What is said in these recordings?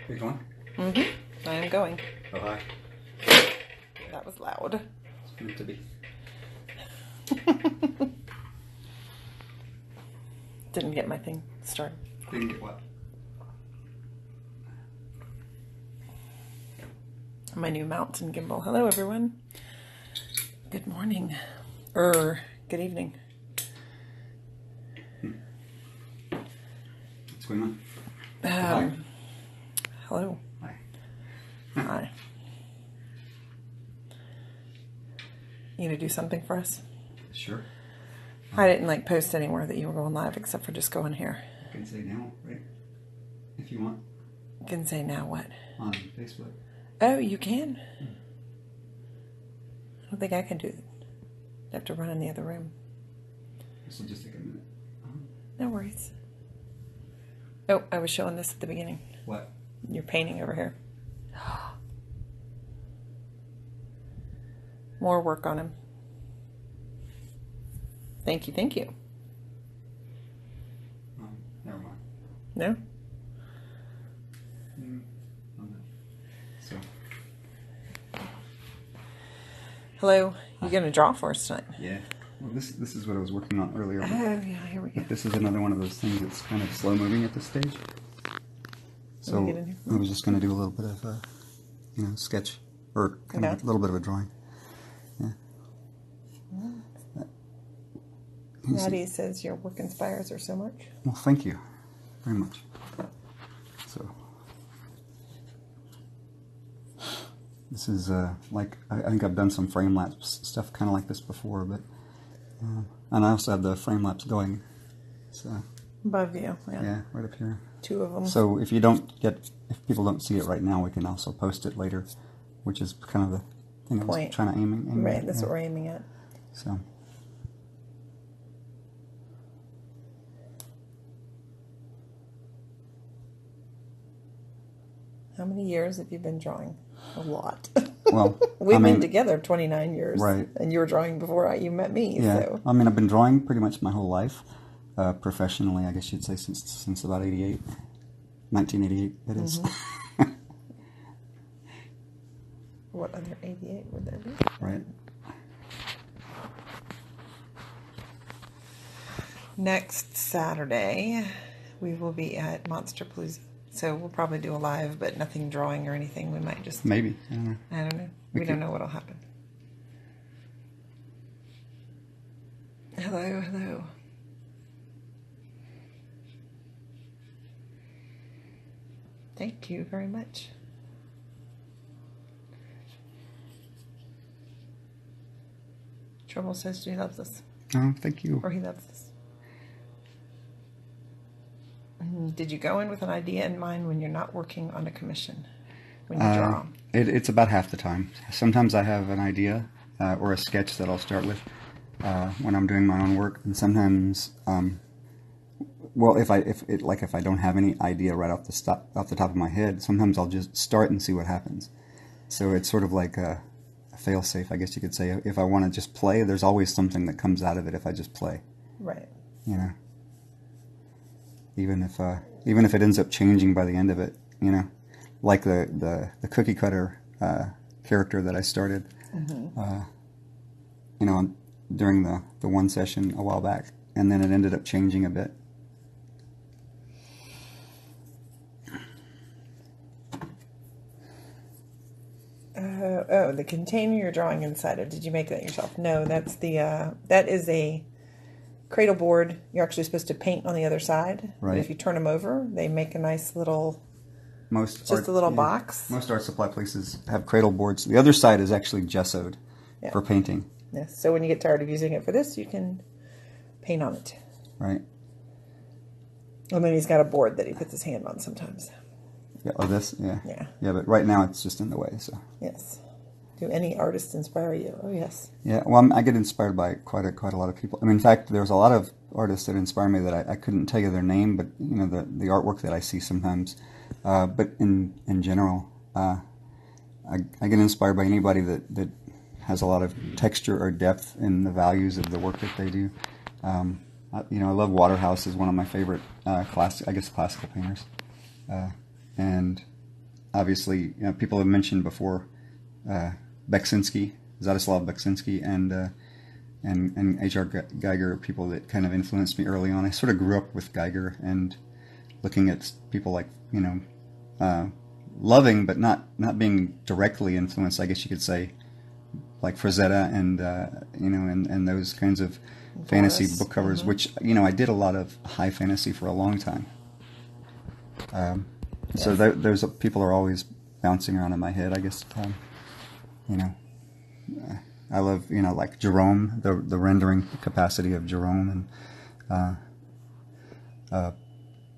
Are you going? Mm-hmm. I am going. Oh, hi. That was loud. It's meant to be. Didn't get my thing started. Didn't get what? My new mountain gimbal. Hello, everyone. Good morning. Good evening. What's going on? Hi. Hello. Hi. Hi. You gonna do something for us? Sure. I didn't post anywhere that you were going live except for just going here. I can say now, right? If you want. You can say now what? On Facebook. Oh, you can? I don't think I can do that. I have to run in the other room. This will just take a minute. No worries. Oh, I was showing this at the beginning. What? You're painting over here. More work on him. Thank you, thank you. Never mind. No? So. Hello. You going to draw for us tonight? Yeah. Well, this is what I was working on earlier. Oh, yeah, here we go. But this is another one of those things that's kind of slow moving at this stage. So I was just going to do a little bit of, sketch or kind of a little bit of a drawing. Yeah. Maddie says your work inspires her so much. Well, thank you very much. So this is I think I've done some frame lapse stuff kind of like this before, but and I also have the frame lapse going. So above you, yeah, right up here. 2 of them. So if people don't see it right now, we can also post it later, which is kind of the thing I was trying to aim right, at. that's what we're aiming at. So. How many years have you been drawing? A lot. Well, we've been together 29 years. Right. And you were drawing before you met me. Yeah. So. I mean, I've been drawing pretty much my whole life. Professionally, I guess you'd say since about 88. 1988, that is. Mm-hmm. What other 88 would there be? Right. Next Saturday, we will be at Monster Palooza. So we'll probably do a live, but nothing drawing or anything. We might just... Maybe. I don't know. I don't know. We don't know what'll happen. Hello, hello. Thank you very much. Trouble says he loves us. Oh, thank you. Or he loves us. Did you go in with an idea in mind when you're not working on a commission? When you draw? It's about half the time. Sometimes I have an idea or a sketch that I'll start with when I'm doing my own work, and sometimes, well, if I don't have any idea right off the top of my head, sometimes I'll just start and see what happens. So it's sort of like a fail-safe, I guess you could say. If I want to just play, there's always something that comes out of it if I just play. Right. You know. Even if it ends up changing by the end of it, like the cookie cutter character that I started, during the one session a while back, and then it ended up changing a bit. The container you're drawing inside of. Did you make that yourself? No, that's that is a cradle board. You're actually supposed to paint on the other side. Right. But if you turn them over, they make a nice little... a little box. Most art supply places have cradle boards. The other side is actually gessoed for painting. Yes. So when you get tired of using it for this, you can paint on it. Right. And then he's got a board that he puts his hand on sometimes. Yeah. Oh, this. Yeah. Yeah. Yeah, but right now it's just in the way. So. Yes. Do any artists inspire you? Oh, yes. Yeah, well, I get inspired by quite a lot of people. I mean, in fact, there's a lot of artists that inspire me that I couldn't tell you their name, but the artwork that I see sometimes. But in general, I get inspired by anybody that has a lot of texture or depth in the values of the work that they do. I love Waterhouse is one of my favorite classical painters, and obviously, people have mentioned before Beksinski, Zadislav Beksinski, and H.R. Geiger, people that kind of influenced me early on. I sort of grew up with Geiger and looking at people like, loving but not being directly influenced, I guess you could say, like Frazetta and those kinds of fantasy book covers, which, I did a lot of high fantasy for a long time. So those people are always bouncing around in my head, I guess. I love, like Jerome, the rendering capacity of Jerome, and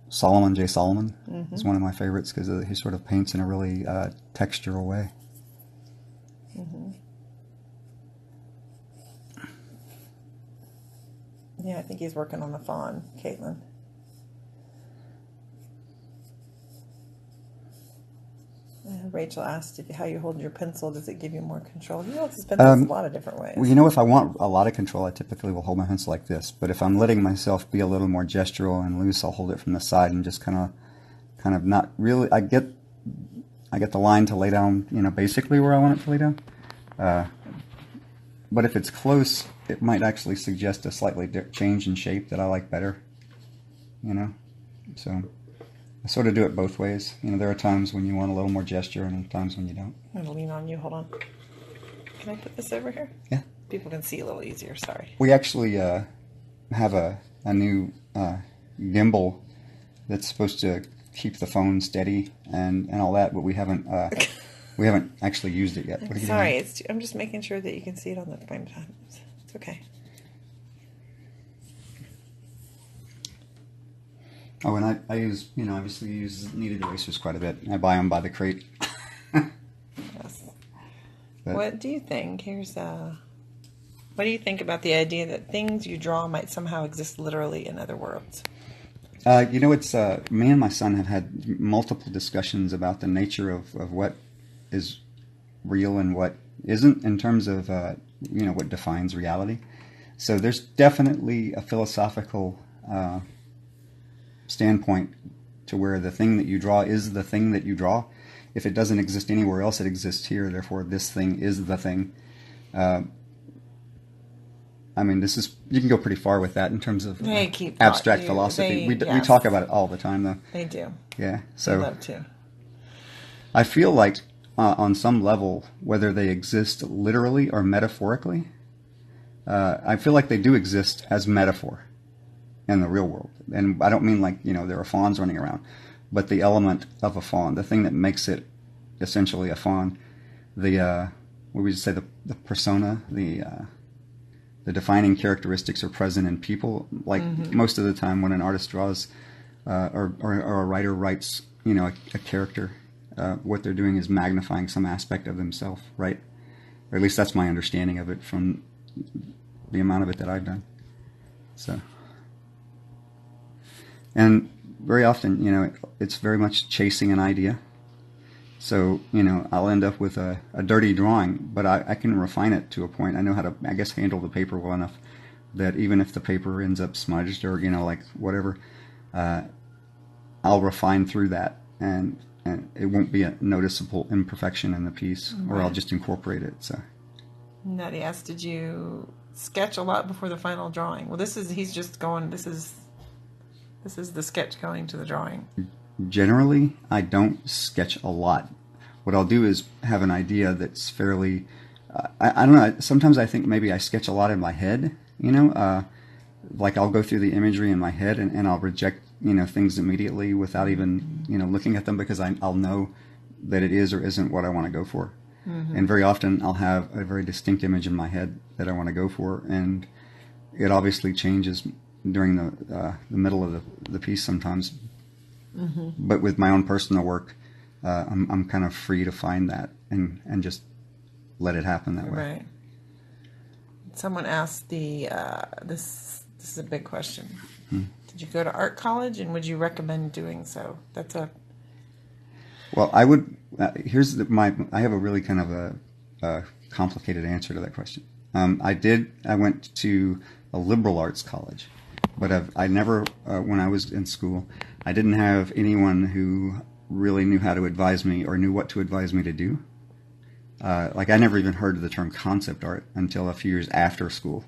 Solomon, J. Solomon is one of my favorites because he sort of paints in a really textural way. Yeah, I think he's working on the fawn, Caitlin. Rachel asked how you hold your pencil. Does it give you more control? He holds his pencils a lot of different ways. Well, if I want a lot of control, I typically will hold my pencil like this. But if I'm letting myself be a little more gestural and loose, I'll hold it from the side and just kind of not really. I get the line to lay down, basically where I want it to lay down. But if it's close, it might actually suggest a slightly change in shape that I like better. So I sort of do it both ways. There are times when you want a little more gesture and times when you don't. I'm going to lean on you. Hold on. Can I put this over here? Yeah. People can see a little easier. Sorry. We actually have a new gimbal that's supposed to keep the phone steady and all that, but we haven't actually used it yet. What are you Sorry, doing? I'm just making sure that you can see it on the frame time. It's okay. Oh, and I use, obviously use kneaded erasers quite a bit. I buy them by the crate. Yes. But, what do you think? What do you think about the idea that things you draw might somehow exist literally in other worlds? It's me and my son have had multiple discussions about the nature of what is real and what isn't in terms of, what defines reality. So there's definitely a philosophical standpoint to where the thing that you draw is the thing that you draw. If it doesn't exist anywhere else, it exists here. Therefore, this thing is the thing. You can go pretty far with that in terms of abstract philosophy. We talk about it all the time, though. They do. Yeah. So they love to. I feel like on some level, whether they exist literally or metaphorically, I feel like they do exist as metaphor in the real world. And I don't mean like, there are fawns running around, but the element of a fawn, the thing that makes it essentially a fawn, what would you say, the persona, the defining characteristics are present in people. Like most of the time when an artist draws or a writer writes, a character, what they're doing is magnifying some aspect of themselves, right? Or at least that's my understanding of it from the amount of it that I've done. So, and very often, it's very much chasing an idea. So, I'll end up with a dirty drawing, but I can refine it to a point. I know how to, I guess, handle the paper well enough that even if the paper ends up smudged or, like whatever, I'll refine through that and it won't be a noticeable imperfection in the piece, or I'll just incorporate it. So, Nutty asked, did you sketch a lot before the final drawing? Well, he's just going, this is the sketch going to the drawing. Generally, I don't sketch a lot. What I'll do is have an idea that's fairly, I don't know, sometimes I think maybe I sketch a lot in my head, like I'll go through the imagery in my head and I'll reject, things immediately without even, looking at them because I'll know that it is or isn't what I want to go for. And very often I'll have a very distinct image in my head that I want to go for, and it obviously changes during the middle of the piece sometimes. But with my own personal work, I'm kind of free to find that and just let it happen that way. Right. Someone asked this is a big question. Did you go to art college, and would you recommend doing so? Well, I would. I have a really kind of a complicated answer to that question. I went to a liberal arts college, but I never, when I was in school, I didn't have anyone who really knew how to advise me or knew what to advise me to do. Like I never even heard of the term concept art until a few years after school.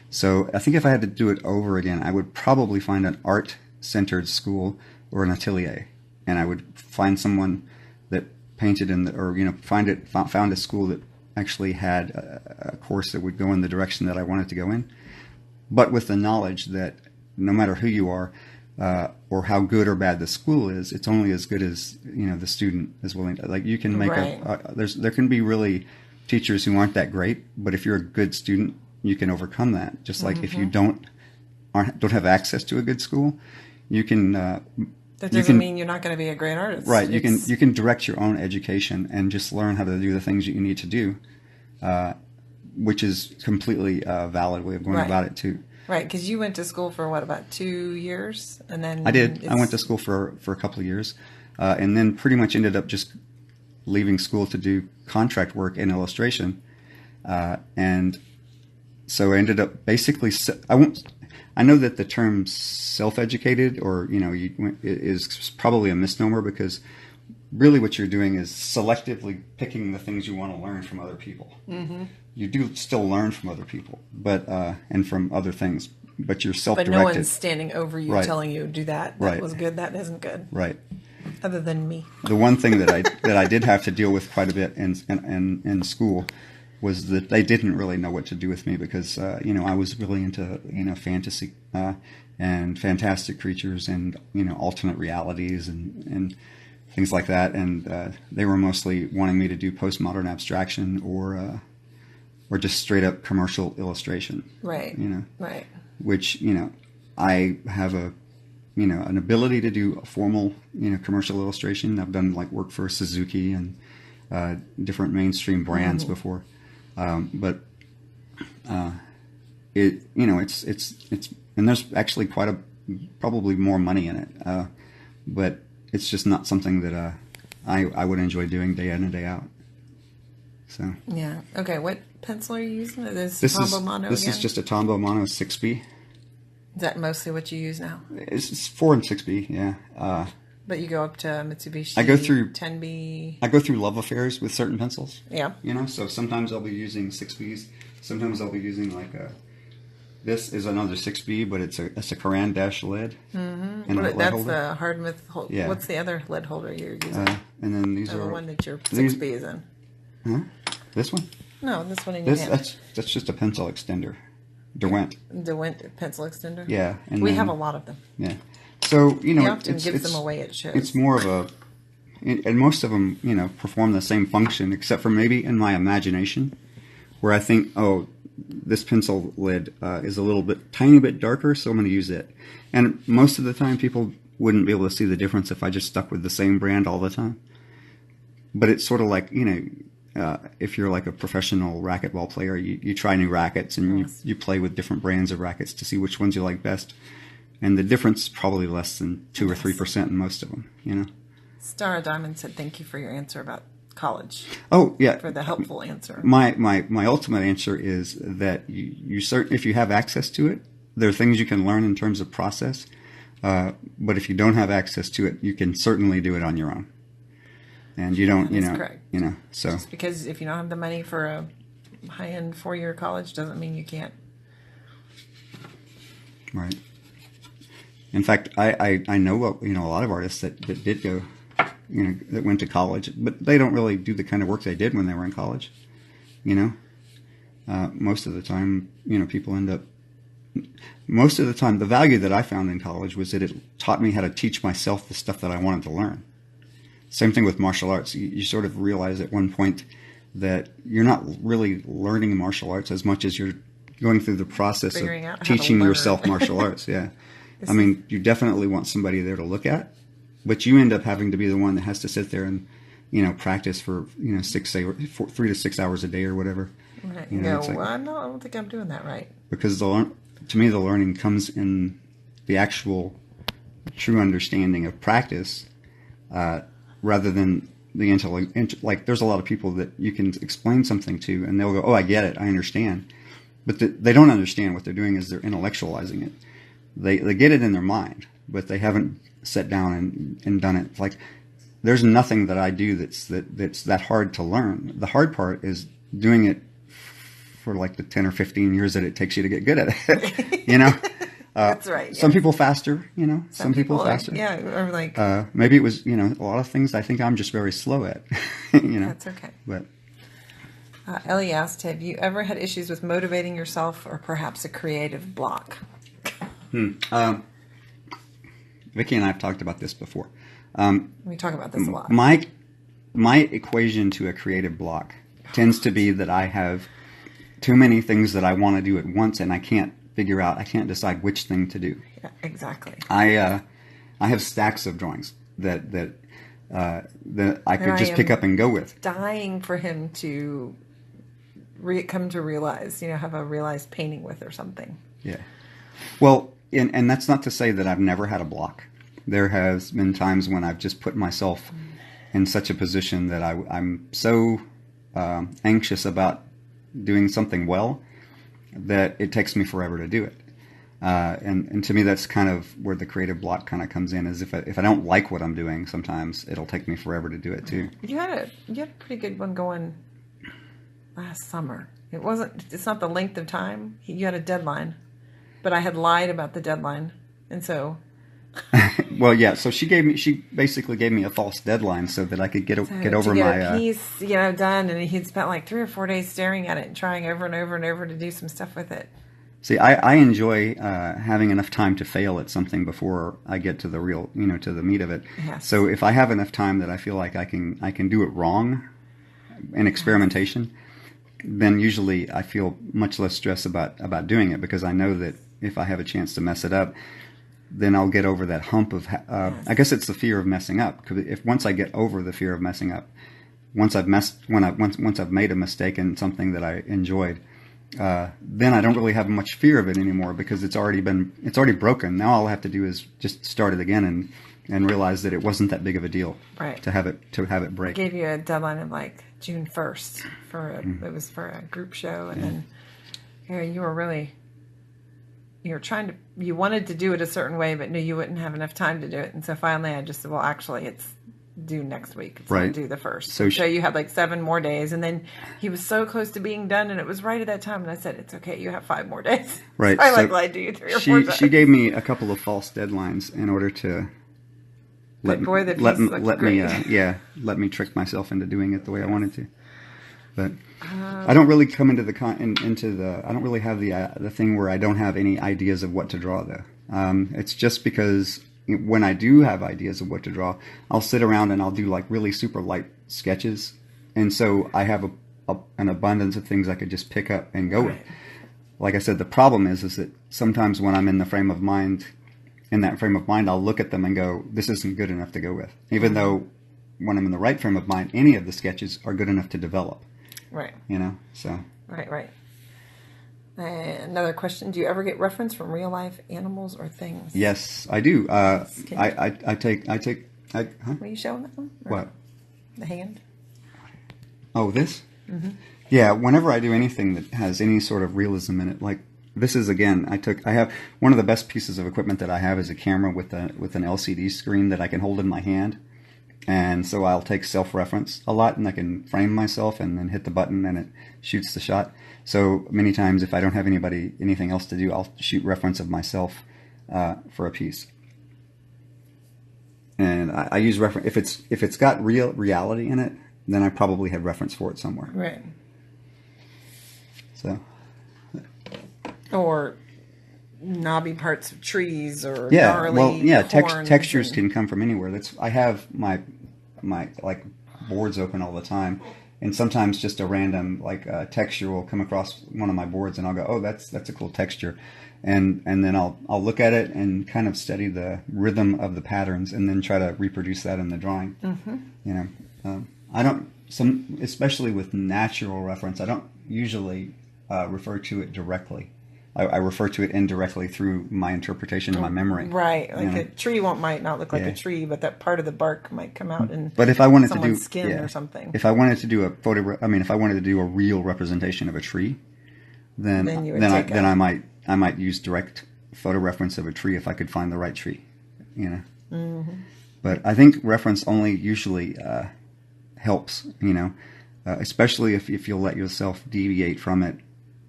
So I think if I had to do it over again, I would probably find an art-centered school or an atelier, and I would find someone that painted or found a school that actually had a course that would go in the direction that I wanted to go in, but with the knowledge that no matter who you are or how good or bad the school is, it's only as good as the student is willing to. Like you can make there can be really teachers who aren't that great, but if you're a good student, you can overcome that. Just like if you don't have access to a good school, you can. That doesn't mean you're not going to be a great artist. Right. You can direct your own education and just learn how to do the things that you need to do, which is completely a valid way of going about it too. Right, because you went to school for what, about 2 years, and then I did. I went to school for a couple of years, and then pretty much ended up just leaving school to do contract work in illustration, and so I ended up basically. I know that the term self-educated or is probably a misnomer, because really what you're doing is selectively picking the things you want to learn from other people. Mm-hmm. You do still learn from other people, but and from other things, but you're self-directed. But no one's standing over you telling you do that. That was good. That isn't good. Right. Other than me. The one thing that I did have to deal with quite a bit in school was that they didn't really know what to do with me, because I was really into fantasy and fantastic creatures and alternate realities and things like that, and they were mostly wanting me to do postmodern abstraction or just straight up commercial illustration. Right. Right. Which I have an ability to do a formal commercial illustration. I've done like work for Suzuki and different mainstream brands before. But it's and there's actually probably more money in it, but it's just not something that I would enjoy doing day in and day out. So yeah, okay. What pencil are you using? This Tombow Mono. This is just a Tombow Mono 6B. Is that mostly what you use now? It's 4 and 6B, yeah. But you go up to Mitsubishi. I go through 10B. I go through love affairs with certain pencils. Yeah. So sometimes I'll be using 6Bs. Sometimes I'll be using this is another 6B, but it's a Caran dash lead. Mm-hmm. And that's holder. The Hardmouth holder. Yeah. What's the other lead holder you're using? And then these are the one that your 6B is in. Huh? This one? No, this one in your hand. That's just a pencil extender. DeWint pencil extender? Yeah. And we have a lot of them. Yeah. So, he often gives them away at shows. It's more of and most of them, perform the same function, except for maybe in my imagination, where I think, oh, this pencil lid is tiny bit darker, so I'm going to use it. And most of the time, people wouldn't be able to see the difference if I just stuck with the same brand all the time. But it's sort of like, if you're like a professional racquetball player, you try new rackets and you play with different brands of rackets to see which ones you like best. And the difference is probably less than 2 or 3% in most of them, Star Diamond said, thank you for your answer about college. Oh, yeah. For the helpful answer. My ultimate answer is that if you have access to it, there are things you can learn in terms of process. But if you don't have access to it, you can certainly do it on your own. And you don't, correct. So. Just because if you don't have the money for a high-end 4-year college doesn't mean you can't. Right. In fact, I know a lot of artists that did go, that went to college, but they don't really do the kind of work they did when they were in college. Most of the time, people end up. Most of the time, the value that I found in college was that it taught me how to teach myself the stuff that I wanted to learn. Same thing with martial arts. You sort of realize at one point that you're not really learning martial arts as much as you're going through the process of teaching yourself martial arts. Yeah. I mean, you definitely want somebody there to look at, but you end up having to be the one that has to sit there and, practice for, 3 to 6 hours a day or whatever. Right. I don't think I'm doing that right. Because to me, the learning comes in the actual true understanding of practice, rather than the intellect. Like, there's a lot of people that you can explain something to, and they'll go, "Oh, I get it, I understand," but they don't understand what they're doing is they're intellectualizing it. They get it in their mind, but they haven't sat down and done it. Like, there's nothing that I do that's that hard to learn. The hard part is doing it for like the 10 or 15 years that it takes you to get good at it. You know, That's right. Some people faster. You know, some people faster. Yeah, or like maybe it was, you know, a lot of things I think I'm just very slow at. You know, that's okay. But Ellie asked, "Have you ever had issues with motivating yourself, or perhaps a creative block?" Vicki and I have talked about this before. We talk about this a lot. My equation to a creative block tends to be that I have too many things that I want to do at once, and I can't decide which thing to do. Yeah, exactly. I have stacks of drawings that I could just pick up and go with. Dying for him to come to realize, you know, have a realized painting with or something. Yeah. Well, and that's not to say that I've never had a block. There has been times when I've just put myself in such a position that I'm so anxious about doing something well that it takes me forever to do it. And to me, that's kind of where the creative block kind of comes in. Is if I don't like what I'm doing, sometimes it'll take me forever to do it too. You had a pretty good one going last summer. It's not the length of time. You had a deadline, but I had lied about the deadline, and so. Well, yeah. So she basically gave me a false deadline so that I could get over my a piece, you know, done. And he'd spent like 3 or 4 days staring at it and trying over and over and over to do some stuff with it. See, I enjoy having enough time to fail at something before I get to the real, you know, to the meat of it. Yes. So if I have enough time that I feel like I can do it wrong in experimentation, then usually I feel much less stress about doing it, because I know that if I have a chance to mess it up, then I'll get over that hump of, I guess it's the fear of messing up. Because once I get over the fear of messing up, once I've made a mistake in something that I enjoyed, then I don't really have much fear of it anymore, because it's already broken. Now all I have to do is just start it again and realize that it wasn't that big of a deal, right, to have it break. I gave you a deadline of like June 1st it was for a group show, and then you wanted to do it a certain way, but knew you wouldn't have enough time to do it. And so finally I just said, well, actually it's due next week. It's right. due the 1st. So you had like 7 more days. And then he was so close to being done, and it was right at that time. And I said, it's okay. You have 5 more days. Right. So I lied to you 3 or 4 times. She gave me a couple of false deadlines in order to let me trick myself into doing it the way I wanted to. But I don't really come into I don't really have the thing where I don't have any ideas of what to draw, though. It's just because when I do have ideas of what to draw, I'll sit around and I'll do like really super light sketches, and so I have an abundance of things I could just pick up and go with. Like I said, the problem is that sometimes when I'm in that frame of mind, I'll look at them and go, this isn't good enough to go with, even though when I'm in the right frame of mind, any of the sketches are good enough to develop. Right. You know, so. Right. Another question: do you ever get reference from real life animals or things? Yes, I do. I take. Were you showing that one? What? The hand. Oh, this. Mm-hmm. Yeah. Whenever I do anything that has any sort of realism in it, like this is again, I have one of the best pieces of equipment that I have is a camera with an LCD screen that I can hold in my hand. And so I'll take self-reference a lot, and I can frame myself and then hit the button and it shoots the shot. So many times if I don't have anything else to do, I'll shoot reference of myself for a piece. And I use reference if it's got reality in it, then I probably have reference for it somewhere. Right. So. Or knobby parts of trees, or gnarly horns textures can come from anywhere. I have my like boards open all the time, and sometimes just a random like texture will come across one of my boards, and I'll go, oh, that's a cool texture, and then I'll look at it and kind of study the rhythm of the patterns, and then try to reproduce that in the drawing. Mm-hmm. You know, I don't especially with natural reference, I don't usually refer to it directly. I refer to it indirectly through my interpretation of my memory. Right, like a tree might not look like a tree, but that part of the bark might come out in someone's skin or something. If I wanted to do if I wanted to do a real representation of a tree, then I might use direct photo reference of a tree if I could find the right tree. You know. Mm-hmm. But I think reference only usually helps, you know, especially if you'll let yourself deviate from it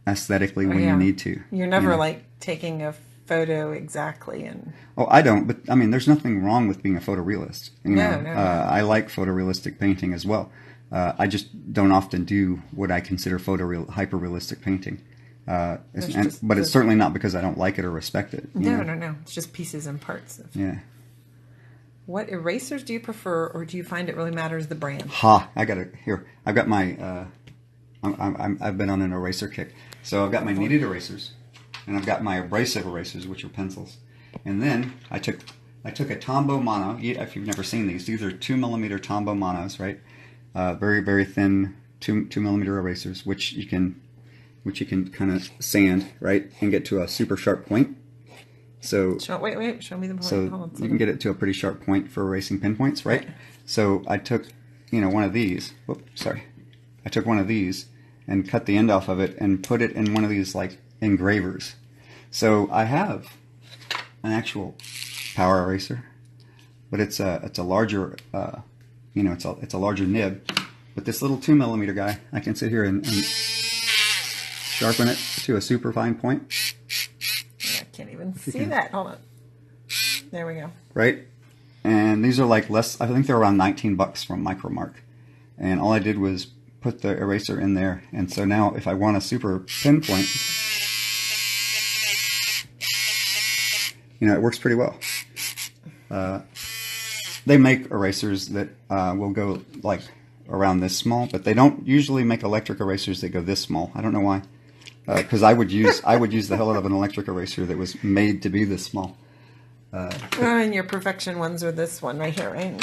aesthetically when you need to. You're never you know? like taking a photo exactly and. Oh, I don't, but I mean, there's nothing wrong with being a photorealist. You know, No. I like photorealistic painting as well. I just don't often do what I consider hyper-realistic painting. But it's certainly not because I don't like it or respect it. No. It's just pieces and parts. Yeah. What erasers do you prefer, or do you find it really matters the brand? I got it here. I've got my. I've been on an eraser kick, so I've got my kneaded erasers, and I've got my abrasive erasers, which are pencils, and then I took a Tombow mono. If you've never seen these are 2mm Tombow monos, right? Very, very thin 2mm erasers, which you can kind of sand, right, and get to a super sharp point. So wait, show me the point. So you can get it to a pretty sharp point for erasing pinpoints, right? So I took, one of these. I took one of these and cut the end off of it and put it in one of these like engravers. So I have an actual power eraser, but it's a larger, it's a larger nib. But this little 2mm guy, I can sit here and sharpen it to a super fine point. I can't even see that. Hold on. There we go. Right? And these are like less, I think they're around $19 from Micromark. And all I did was put the eraser in there. And so now if I want a super pinpoint, it works pretty well. They make erasers that will go like around this small, but they don't usually make electric erasers that go this small. I don't know why. Because I would use the hell out of an electric eraser that was made to be this small. And your perfection ones are this one right here, right?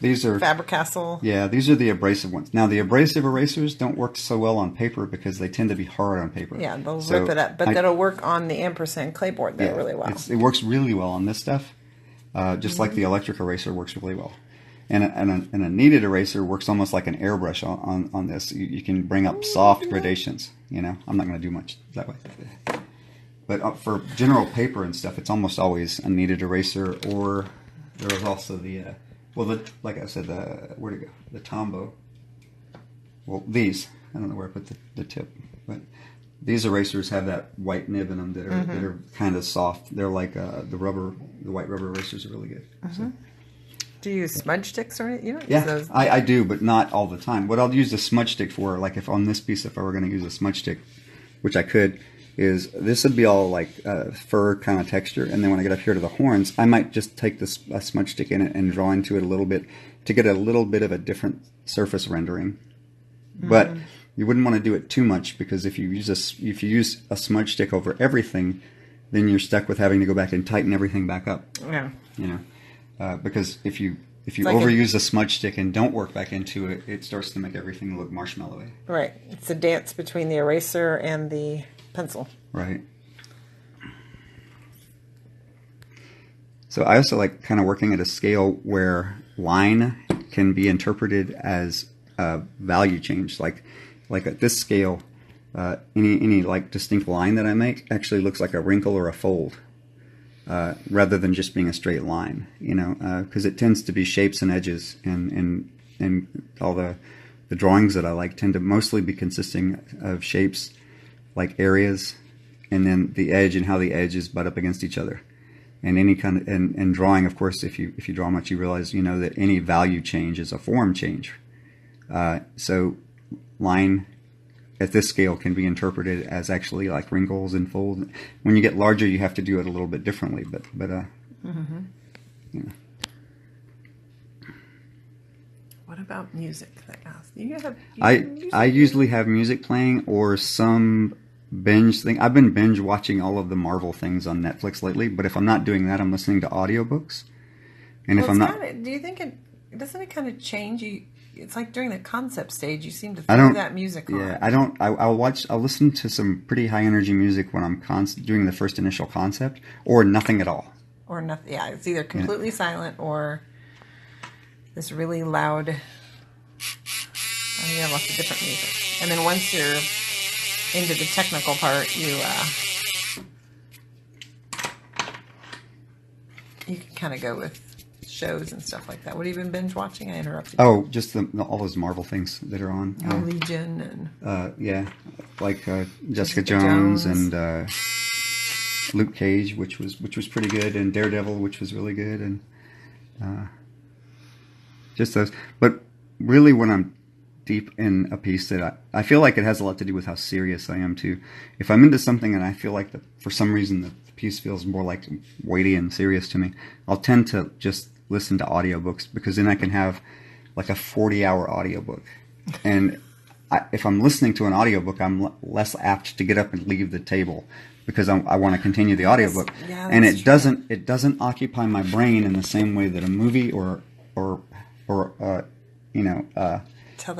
These are Faber-Castell. Yeah, these are the abrasive ones. Now the abrasive erasers don't work so well on paper because they tend to be hard on paper. Yeah, they'll rip it up, but that'll work on the ampersand clay board really well. It works really well on this stuff, just like the electric eraser works really well. And a kneaded eraser works almost like an airbrush on this. You can bring up soft gradations. I'm not going to do much that way. But for general paper and stuff, it's almost always a kneaded eraser, or there was also like I said, where'd it go? The Tombow. Well, these, I don't know where I put the tip, but these erasers have that white nib in them that are kind of soft. They're like the white rubber erasers are really good. So. Do you use smudge sticks or anything? You don't use those? I do, but not all the time. What I'll use a smudge stick for, like if on this piece, if I were going to use a smudge stick, which I could, is this would be all like fur kind of texture, and then when I get up here to the horns, I might just take a smudge stick in it and draw into it a little bit to get a little bit of a different surface rendering. But you wouldn't want to do it too much, because if you use a smudge stick over everything, then you're stuck with having to go back and tighten everything back up. Yeah. Because if you overuse a smudge stick and don't work back into it, it starts to make everything look marshmallowy. Right. It's a dance between the eraser and the pencil. Right. So I also like kind of working at a scale where line can be interpreted as a value change. Like at this scale, any like distinct line that I make actually looks like a wrinkle or a fold. Rather than just being a straight line, because it tends to be shapes and edges, and all the drawings that I like tend to mostly be consisting of shapes, like areas, and then the edge and how the edges butt up against each other. And any kind of and drawing, of course, if you draw much, you realize that any value change is a form change. So line at this scale can be interpreted as actually like wrinkles and folds. When you get larger, you have to do it a little bit differently. But What about music? I usually have music playing or some binge thing. I've been binge watching all of the Marvel things on Netflix lately. But if I'm not doing that, I'm listening to audiobooks. And if I'm not, do you think doesn't it kind of change you? It's like during the concept stage, you seem to throw that music on. Yeah, I don't. I'll listen to some pretty high energy music when I'm doing the first initial concept, or nothing at all. Or nothing. Yeah, it's either completely silent or this really loud. Lots of different music. And then once you're into the technical part, you can kind of go with shows and stuff like that. What have you been binge watching? I interrupted. Oh, just all those Marvel things that are on. Legion and yeah, like Jessica Jones and Luke Cage, which was pretty good, and Daredevil, which was really good, and just those. But really, when I'm deep in a piece that I feel like it has a lot to do with how serious I am too. If I'm into something and I feel like for some reason the piece feels more like weighty and serious to me, I'll tend to just listen to audiobooks, because then I can have like a 40-hour audiobook. And if I'm listening to an audiobook, I'm less apt to get up and leave the table, because I want to continue the audiobook. And it doesn't occupy my brain in the same way that a movie or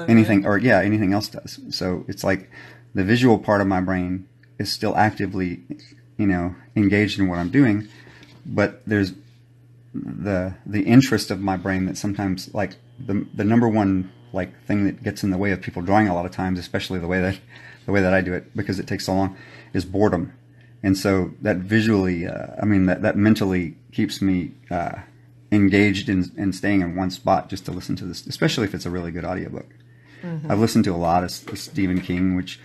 anything anything else does. So it's like the visual part of my brain is still actively, engaged in what I'm doing, but there's the interest of my brain that sometimes, like the number one like thing that gets in the way of people drawing a lot of times, especially the way that I do it, because it takes so long, is boredom. And so that visually, that mentally keeps me engaged in staying in one spot just to listen to this, especially if it's a really good audiobook. Mm-hmm. I've listened to a lot of Stephen King, which,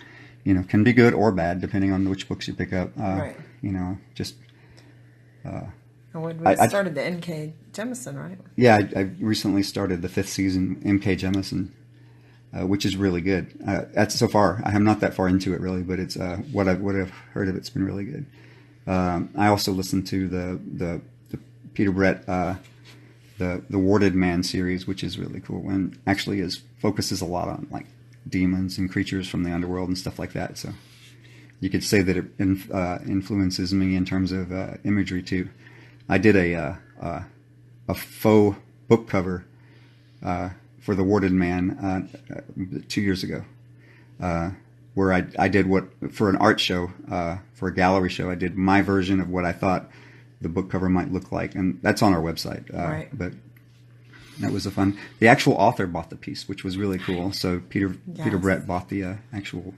can be good or bad depending on which books you pick up. Right. Just. I started the N.K. Jemisin, right? Yeah, I recently started the 5th season N.K. Jemisin, which is really good. So far, I am not that far into it really, but it's what I've heard of it's been really good. I also listened to the Peter Brett the Warded Man series, which is really cool, and actually focuses a lot on like demons and creatures from the underworld and stuff like that. So you could say that it influences me in terms of imagery too. I did a faux book cover for the Warded Man 2 years ago, where I did for an art show, for a gallery show. I did my version of what I thought the book cover might look like, and that's on our website. Right. But that was fun. The actual author bought the piece, which was really cool. So Peter Brett bought the actual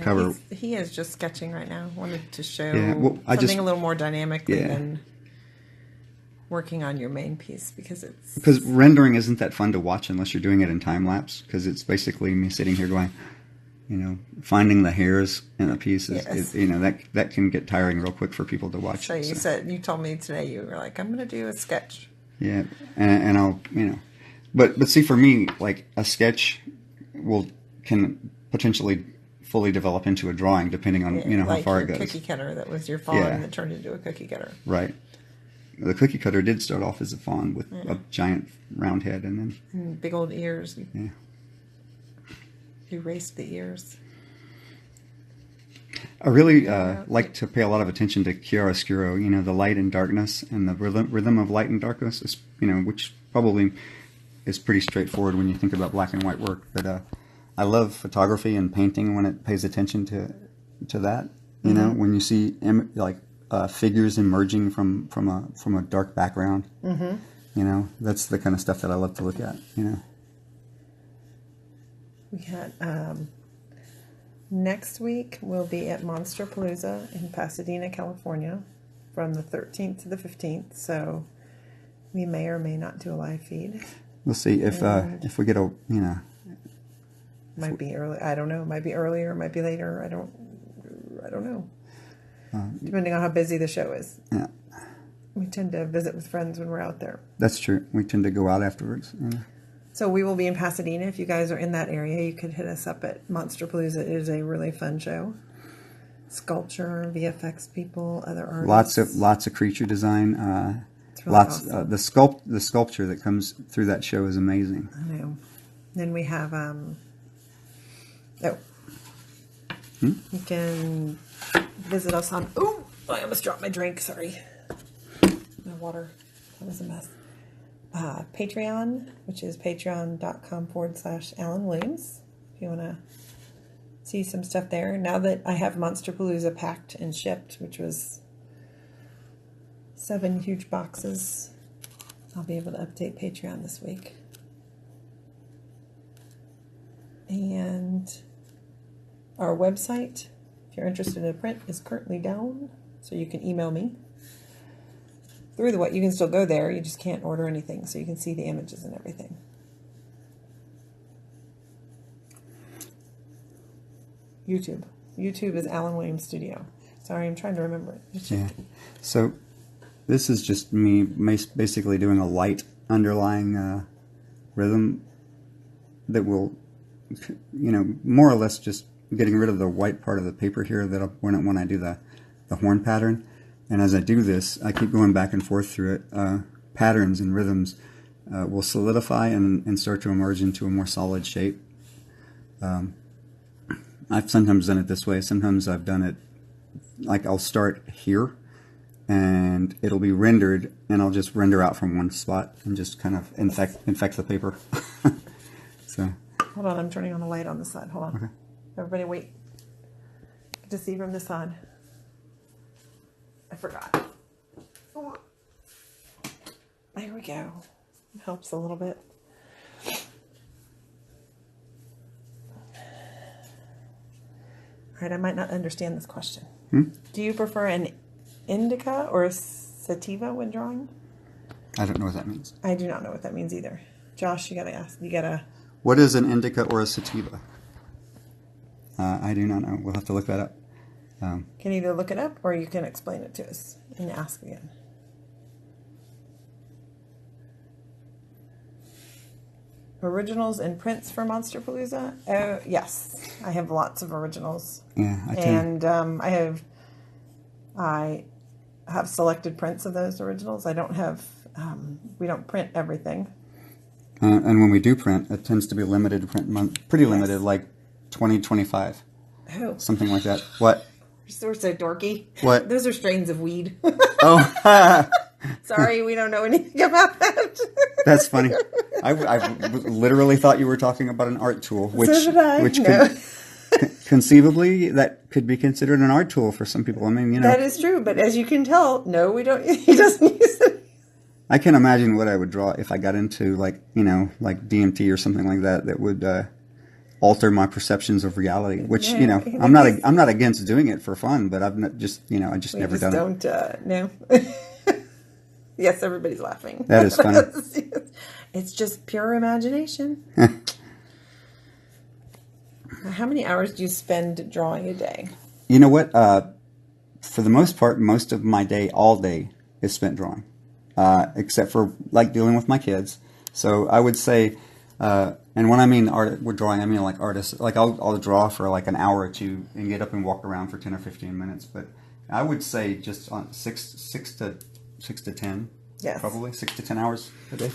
cover. He is just sketching right now. Wanted to show something a little more dynamic than working on your main piece, because rendering isn't that fun to watch unless you're doing it in time lapse, because it's basically me sitting here going, finding the hairs in a piece is, that can get tiring real quick for people to watch. So you told me today, you were like, I'm going to do a sketch. Yeah, and I'll but see, for me, like a sketch can potentially fully develop into a drawing depending on how far it goes. Cookie cutter that was your fawn that turned into a cookie cutter. Right. The cookie cutter did start off as a fawn with a giant round head and big old ears. Yeah. Erased the ears. I really like to pay a lot of attention to chiaroscuro, the light and darkness, and the rhythm of light and darkness, which probably is pretty straightforward when you think about black and white work. But I love photography and painting when it pays attention to that. When you see figures emerging from a dark background. Mm-hmm. That's the kind of stuff that I love to look at. We had next week we'll be at Monster Palooza in Pasadena, California, from the 13th to the 15th. So we may or may not do a live feed. We'll see if we get a Might be early. I don't know. It might be earlier. It might be later. I don't know. Depending on how busy the show is. Yeah. We tend to visit with friends when we're out there. That's true. We tend to go out afterwards. So we will be in Pasadena. If you guys are in that area, you could hit us up at Monster Palooza. It is a really fun show. Sculpture, VFX people, other artists. Lots of creature design. It's really awesome. The sculpture that comes through that show is amazing. I know. Then we have you can visit us on. Oh, I almost dropped my drink. Sorry, my water. That was a mess. Patreon, which is patreon.com/Alan Williams. If you want to see some stuff there. Now that I have Monster Palooza packed and shipped, which was 7 huge boxes, I'll be able to update Patreon this week. And our website, if you're interested in a print, is currently down, so you can email me. through the what. You can still go there. You just can't order anything, so you can see the images and everything. YouTube. YouTube is Alan Williams Studio. Sorry, I'm trying to remember it. Yeah. So this is just me basically doing a light underlying rhythm that will, more or less just getting rid of the white part of the paper here that when I do the horn pattern. And as I do this, I keep going back and forth through it. Patterns and rhythms will solidify and start to emerge into a more solid shape. I've sometimes done it this way. Sometimes I've done it like I'll start here and it'll be rendered and I'll just render out from one spot and just kind of infect the paper. So hold on, I'm turning on the light on this side. Hold on. Okay. Everybody wait. Get to see from this side. I forgot. There we go. It helps a little bit. All right, I might not understand this question. Do you prefer an Indica or a Sativa when drawing? I don't know what that means. I do not know what that means either. Josh, you gotta ask. You gotta. What is an Indica or a Sativa? I do not know. We'll have to look that up. Can either look it up or you can explain it to us and ask again. Originals and prints for Monster Palooza? Oh, yes. I have lots of originals. Yeah, I can. And I have selected prints of those originals. I don't have, we don't print everything. And when we do print, it tends to be limited print, pretty limited, like 20, 25. Oh. Something like that. What? We're so dorky. What? Those are strains of weed. Oh, sorry, we don't know anything about that. That's funny. I literally thought you were talking about an art tool, which No. Conceivably that could be considered an art tool for some people. I mean, that is true. But as you can tell, no, we don't. He doesn't use it. I can imagine what I would draw if I got into like DMT or something like that. That would alter my perceptions of reality. Which I'm not against doing it for fun, but I've not just I just never done it. No. Yes, everybody's laughing. That is funny. It's just pure imagination. How many hours do you spend drawing a day? You know what? For the most part, most of my day, all day, is spent drawing, except for like dealing with my kids. So I would say, and when I mean art, we're drawing, I mean like artists. Like I'll draw for like an hour or two and get up and walk around for 10 or 15 minutes. But I would say just on six to 10. Yes. Probably 6 to 10 hours a day.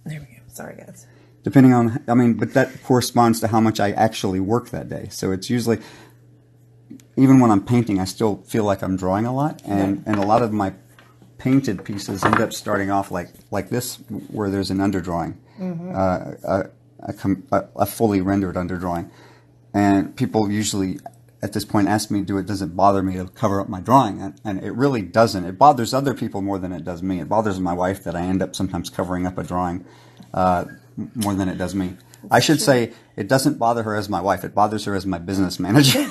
There we go. Sorry, guys. Depending on, but that corresponds to how much I actually work that day. So it's usually, even when I'm painting, I still feel like I'm drawing a lot. And a lot of my painted pieces end up starting off like this, where there's an underdrawing, a fully rendered underdrawing. And people usually, at this point, ask me, does it bother me to cover up my drawing? And it really doesn't. It bothers other people more than it does me. It bothers my wife that I end up sometimes covering up a drawing more than it does me. I should say it doesn't bother her as my wife. It bothers her as my business manager.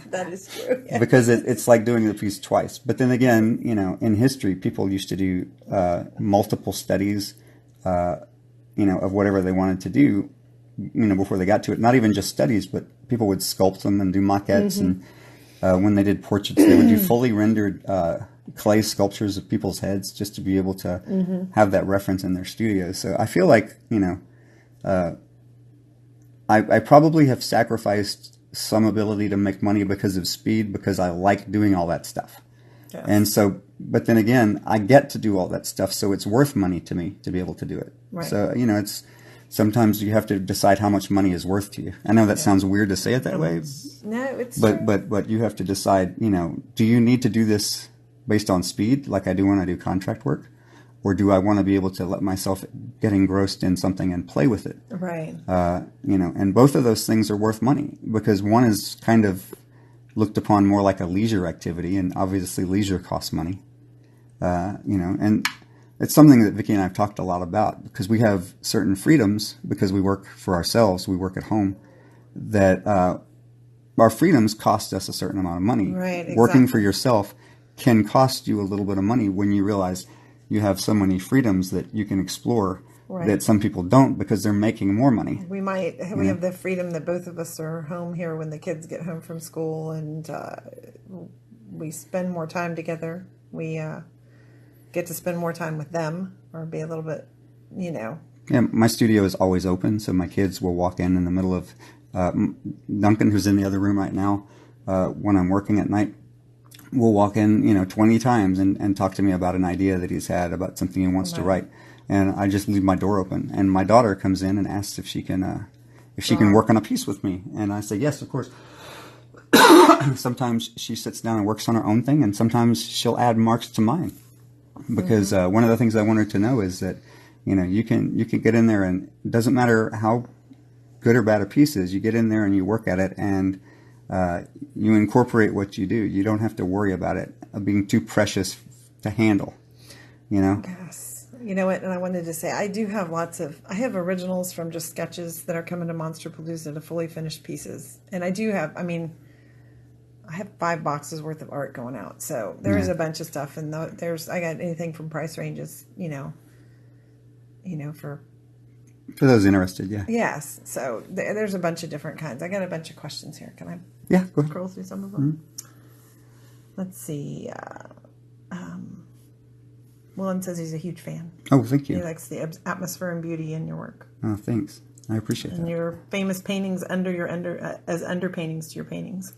That is true. Yeah. Because it's like doing the piece twice. But then again, in history, people used to do multiple studies, of whatever they wanted to do, before they got to it. Not even just studies, but people would sculpt them and do maquettes. And when they did portraits, they would do fully rendered clay sculptures of people's heads just to be able to have that reference in their studios. So I feel like, I probably have sacrificed some ability to make money because of speed, because I like doing all that stuff. Yes. And so, but then again, I get to do all that stuff, so it's worth money to me to be able to do it. Right. So, it's sometimes you have to decide how much money is worth to you. I know that sounds weird to say it that way. No, it's but you have to decide, do you need to do this based on speed, like I do when I do contract work? Or do I want to be able to let myself get engrossed in something and play with it? Right. And both of those things are worth money, because one is kind of looked upon more like a leisure activity, and obviously leisure costs money. And it's something that Vicki and I have talked a lot about, because we have certain freedoms because we work for ourselves, we work at home, that our freedoms cost us a certain amount of money. Right, exactly. Working for yourself can cost you a little bit of money when you realize you have so many freedoms that you can explore that some people don't because they're making more money. We have the freedom that both of us are home here when the kids get home from school, and we spend more time together. We get to spend more time with them, or be a little bit, Yeah, my studio is always open, so my kids will walk in the middle of Duncan, who's in the other room right now, when I'm working at night, will walk in, 20 times and talk to me about an idea that he's had about something he wants to write. And I just leave my door open. And my daughter comes in and asks if she can work on a piece with me. And I say, yes, of course. Sometimes she sits down and works on her own thing, and sometimes she'll add marks to mine. Because one of the things I want her to know is that, you can get in there, and it doesn't matter how good or bad a piece is, you get in there and you work at it, and you incorporate what you do. You don't have to worry about it being too precious to handle, Yes. You know what? And I wanted to say, I have originals from just sketches that are coming to Monster Palooza to fully finished pieces. And I have 5 boxes worth of art going out. So there is a bunch of stuff. And I got anything from price ranges, for those interested, yeah. Yes. So there's a bunch of different kinds. I got a bunch of questions here. Can I go ahead. scroll through some of them? Let's see. Willem says he's a huge fan. Oh, thank you. He likes the atmosphere and beauty in your work. Oh, thanks. I appreciate that. And your famous paintings as underpaintings to your paintings.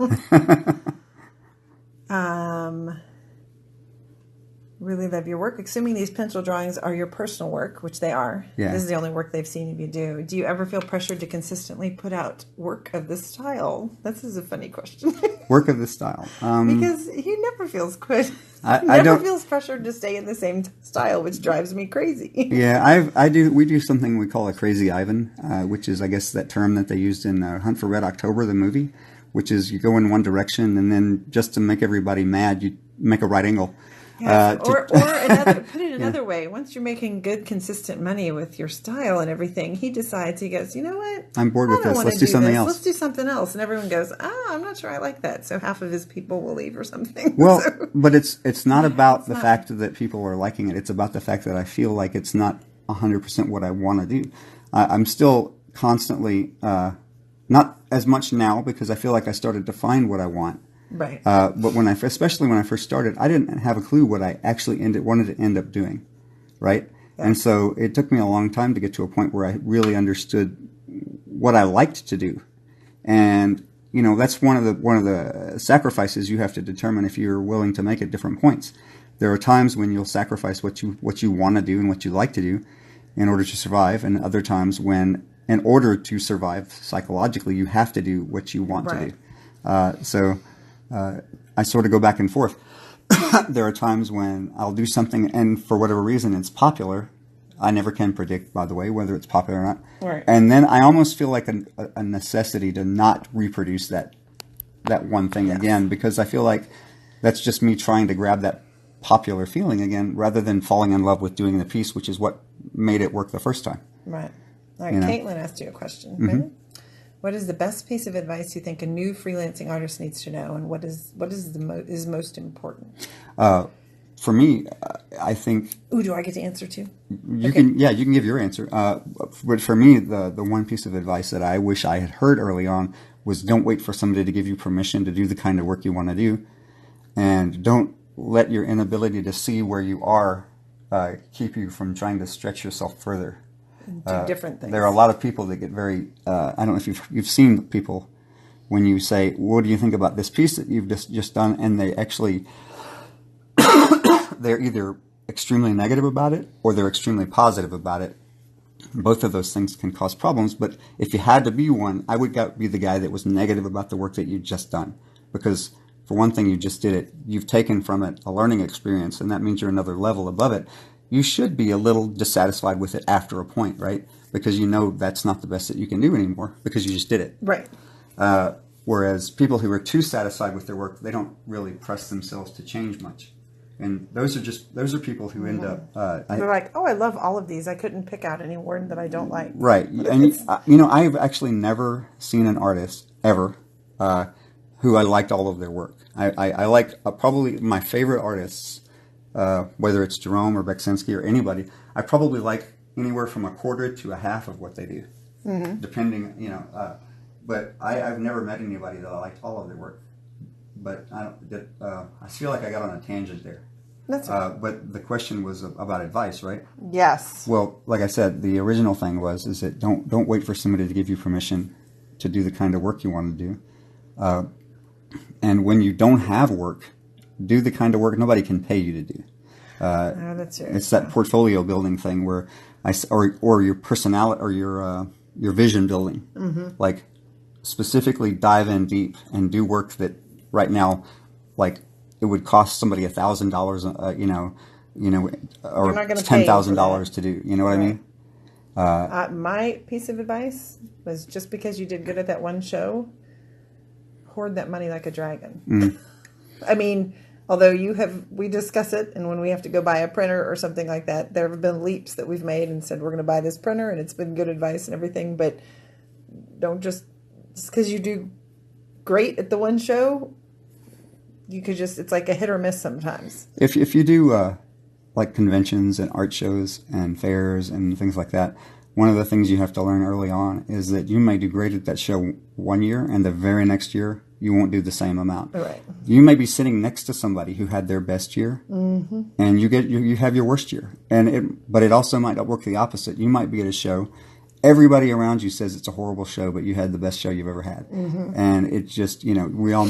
Really love your work. Assuming these pencil drawings are your personal work, which they are. Yeah. This is the only work they've seen of you do. Do you ever feel pressured to consistently put out work of this style? This is a funny question. Work of this style. Because he never feels good. Feels pressured to stay in the same style, which drives me crazy. Yeah, we do something we call a crazy Ivan, which is, I guess, that term that they used in Hunt for Red October, the movie, which is you go in one direction, and then just to make everybody mad, you make a right angle. Yes. Put it another way. Once you're making good, consistent money with your style and everything, he decides, he goes, you know what? I'm bored with this. Let's do something else. Let's do something else. And everyone goes, I'm not sure I like that. So half of his people will leave or something. Well, but it's not about the fact that people are liking it. It's about the fact that I feel like it's not 100% what I want to do. I'm still constantly, not as much now because I feel like I started to find what I want. Right. But especially when I first started, I didn't have a clue what I actually wanted to end up doing, right? Yeah. And so it took me a long time to get to a point where I really understood what I liked to do, and that's one of the sacrifices you have to determine if you're willing to make at different points. There are times when you'll sacrifice what you want to do and what you like to do in order to survive, and other times when, in order to survive psychologically, you have to do what you want to do. I sort of go back and forth. There are times when I'll do something, and for whatever reason, it's popular. I never can predict, by the way, whether it's popular or not. Right. And then I almost feel like a necessity to not reproduce that one thing again, because I feel like that's just me trying to grab that popular feeling again, rather than falling in love with doing the piece, which is what made it work the first time. Right. All right. Caitlin asked you a question. Mm-hmm. What is the best piece of advice you think a new freelancing artist needs to know, and what is most important? For me, I think. Ooh, do I get to answer too? You can give your answer. But for me, the one piece of advice that I wish I had heard early on was don't wait for somebody to give you permission to do the kind of work you want to do, and don't let your inability to see where you are keep you from trying to stretch yourself further. Do different things. There are a lot of people that get very. I don't know if you've seen people when you say, "What do you think about this piece that you've just done?" and they actually they're either extremely negative about it or they're extremely positive about it. Both of those things can cause problems. But if you had to be one, I would be the guy that was negative about the work that you'd just done, because for one thing, you just did it. You've taken from it a learning experience, and that means you're another level above it. You should be a little dissatisfied with it after a point, right? Because that's not the best that you can do anymore because you just did it. Right. Whereas people who are too satisfied with their work, they don't really press themselves to change much. And those are people who end up... they're like, I love all of these. I couldn't pick out any one that I don't like. Right. And, I've actually never seen an artist ever who I liked all of their work. I like probably my favorite artists, whether it's Jerome or Beksinski or anybody. I probably like anywhere from a quarter to a half of what they do, depending, you know. But I've never met anybody that I liked all of their work. But I feel like I got on a tangent there. That's okay. But the question was about advice, right? Yes. Well, like I said, the original thing is that don't wait for somebody to give you permission to do the kind of work you want to do. And when you don't have work, do the kind of work nobody can pay you to do. That's it. It's that portfolio building thing where or your personality or your vision building. Like specifically dive in deep and do work that right now, like, it would cost somebody $1,000, you know, or $10,000 to do. You know what I mean? My piece of advice was, just because you did good at that one show, hoard that money like a dragon. I mean, although we discuss it, and when we have to go buy a printer or something like that, there have been leaps that we've made and said we're going to buy this printer, and it's been good advice and everything. But don't just because you do great at the one show. You could it's like a hit or miss sometimes. If you do like conventions and art shows and fairs and things like that, one of the things you have to learn early on is that you may do great at that show one year, and the very next year you won't do the same amount. Right. You may be sitting next to somebody who had their best year, and you have your worst year, but it also might work the opposite. You might be at a show. Everybody around you says it's a horrible show, but you had the best show you've ever had. And it's just, you know, we all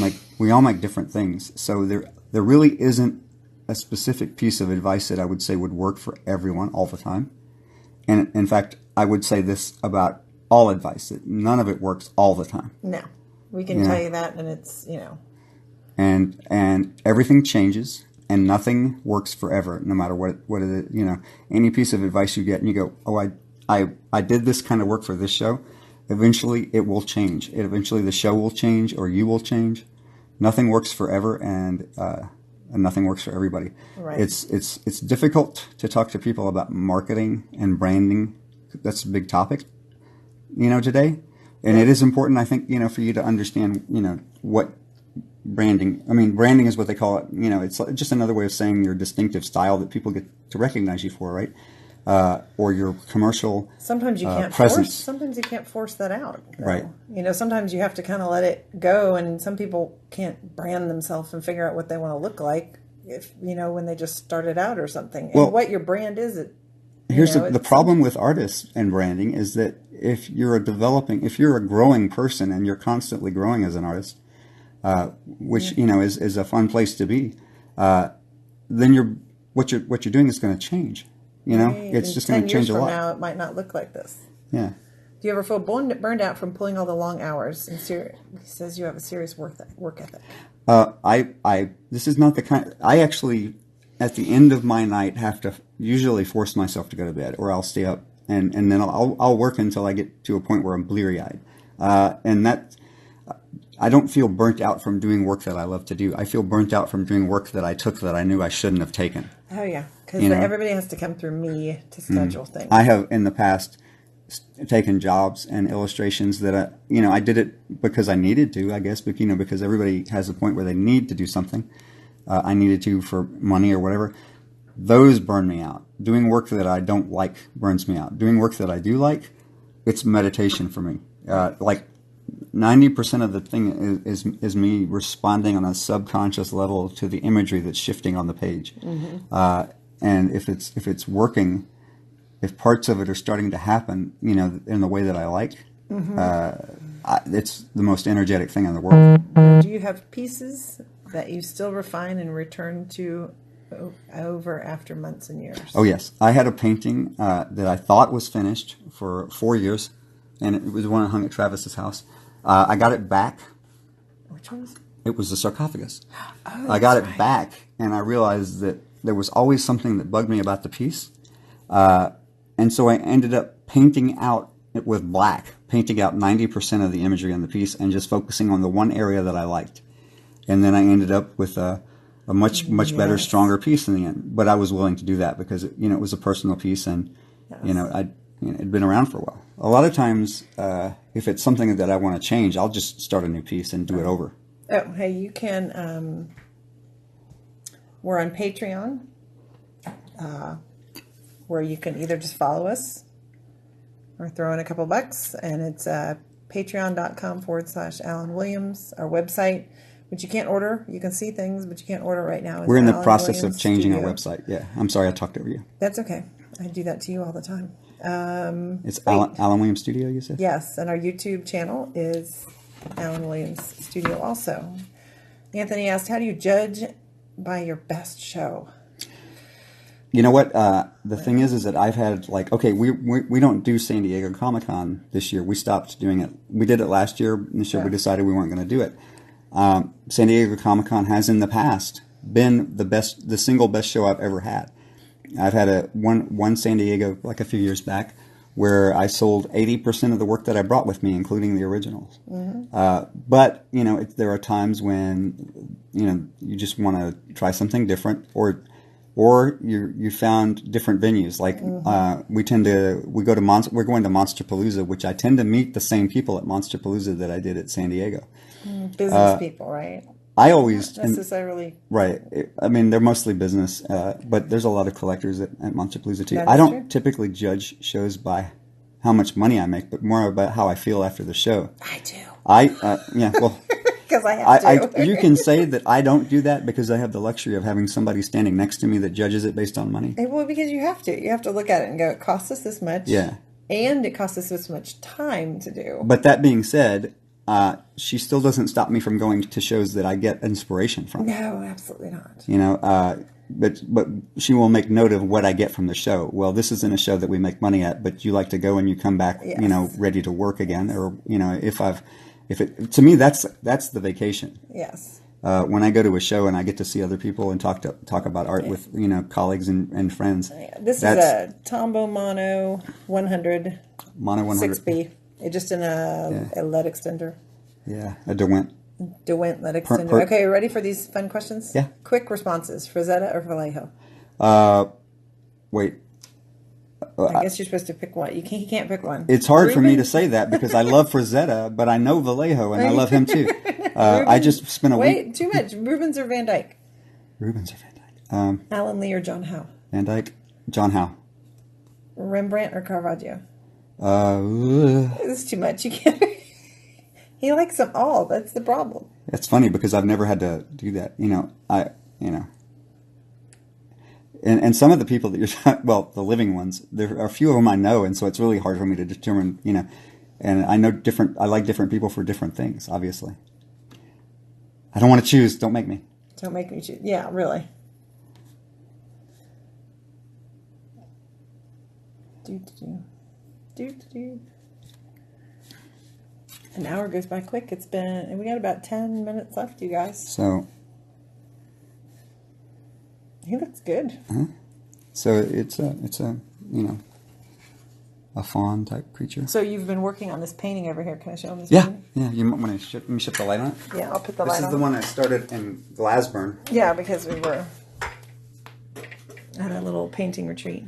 make different things. So there really isn't a specific piece of advice that I would say would work for everyone all the time. And in fact, I would say this about all advice, that none of it works all the time. No, we can tell you that, and it's, you know. And everything changes, and nothing works forever, no matter what it is. You know, any piece of advice you get and you go, oh, I did this kind of work for this show. Eventually, it will change. Eventually, the show will change, or you will change. Nothing works forever, and nothing works for everybody. Right. It's difficult to talk to people about marketing and branding. That's a big topic, you know, today. And it is important, I think, you know, for you to understand, you know, what branding. I mean, branding is what they call it. You know, it's just another way of saying your distinctive style that people get to recognize you for, right? Or your commercial sometimes you can't presence. Sometimes you can't force that out, though. Right? You know, sometimes you have to kind of let it go, and some people can't brand themselves and figure out what they want to look like, if you know, when they just started out or something. And what your brand is, here's the problem with artists and branding is that if you're a growing person and you're constantly growing as an artist, which you know is a fun place to be, then what you're doing is going to change. You know, it's just going to change a lot. 10 years from now, it might not look like this. Yeah. Do you ever feel burned out from pulling all the long hours? And he says you have a serious work ethic. This is not the kind. I actually, at the end of my night, have to usually force myself to go to bed, or I'll stay up, and then I'll work until I get to a point where I'm bleary-eyed, and that. I don't feel burnt out from doing work that I love to do. I feel burnt out from doing work that I took that I knew I shouldn't have taken. Oh, yeah. Because everybody has to come through me to schedule things. I have, in the past, taken jobs and illustrations that, I did it because I needed to, I guess, but, because everybody has a point where they need to do something. I needed to for money or whatever. Those burn me out. Doing work that I don't like burns me out. Doing work that I do like, it's meditation for me. 90% of the thing is me responding on a subconscious level to the imagery that's shifting on the page. And if it's working, if parts of it are starting to happen, in the way that I like, it's the most energetic thing in the world. Do you have pieces that you still refine and return to over after months and years? Oh, yes. I had a painting that I thought was finished for 4 years, and it was one that hung at Travis's house. I got it back. Which one was it? It was the sarcophagus. Oh, I got it back, and I realized that there was always something that bugged me about the piece. And so I ended up painting out it with black, painting out 90% of the imagery on the piece and just focusing on the one area that I liked. And then I ended up with a much better, stronger piece in the end. But I was willing to do that because, it was a personal piece, and, it'd been around for a while. A lot of times, if it's something that I want to change, I'll just start a new piece and do it over. Oh, hey, you can, we're on Patreon, where you can either just follow us or throw in a couple bucks, and it's patreon.com/Alan Williams, our website, which you can't order. You can see things, but you can't order right now. We're in the Alan process Williams of changing Studio. our website. Yeah, I'm sorry I talked over you. That's okay. I do that to you all the time. It's Alan Williams Studio, you said? Yes, and our YouTube channel is Alan Williams Studio also. Anthony asked, how do you judge by your best show? You know what? The thing is that I've had like, okay, we don't do San Diego Comic-Con this year. We stopped doing it. We did it last year. This year we decided we weren't going to do it. San Diego Comic-Con has in the past been the single best show I've ever had. I've had one San Diego like a few years back where I sold 80% of the work that I brought with me, including the originals. But you know, there are times when you just want to try something different, or you found different venues. Like we're going to Monster Palooza, which I tend to meet the same people at Monster Palooza that I did at San Diego. Business people, right? I always Not necessarily right. I mean, they're mostly business, but there's a lot of collectors at Monster Palooza too. That I is don't true. typically judge shows by how much money I make, but more about how I feel after the show. I do. Yeah, well, Because I have to. you can say that I don't do that because I have the luxury of having somebody standing next to me that judges it based on money. Well, because you have to. You have to look at it and go, it costs us this much. Yeah. And it costs us this much time to do. But that being said, she still doesn't stop me from going to shows that I get inspiration from. No, absolutely not. But she will make note of what I get from the show. Well, this isn't a show that we make money at, but you like to go and you come back, Yes. ready to work again. Or to me, that's the vacation. Yes. When I go to a show and I get to see other people and talk about art with colleagues and friends. Yeah. This is a Tombow Mono 100. Mono 100. 6B. It's just in a lead extender. Yeah, a DeWint. DeWint lead extender. Okay, ready for these fun questions? Yeah. Quick responses. Frazetta or Vallejo? Wait. I guess you're supposed to pick one. You can't pick one. It's hard for me to say that because I love Frazetta, but I know Vallejo and I love him too. I just spent a week. Wait, too much. Rubens or Van Dyke? Rubens or Van Dyke? Alan Lee or John Howe? Van Dyke. John Howe. Rembrandt or Caravaggio? It's This is too much. You can't. He likes them all. That's the problem. funny because I've never had to do that. And some of the people that you're well, the living ones, there are a few of them I know, and so it's really hard for me to determine, and I like different people for different things, obviously. I don't want to choose. Don't make me. Don't make me choose. Yeah, really. Do. An hour goes by quick. We got about 10 minutes left, you guys. So. He looks good. So it's a fawn type creature. So you've been working on this painting over here. Can I show him this Yeah, painting? yeah. You might want to let me shift the light on it. Yeah, I'll put the light on. This is the one I started in Glasburn. Yeah, because we were at a little painting retreat.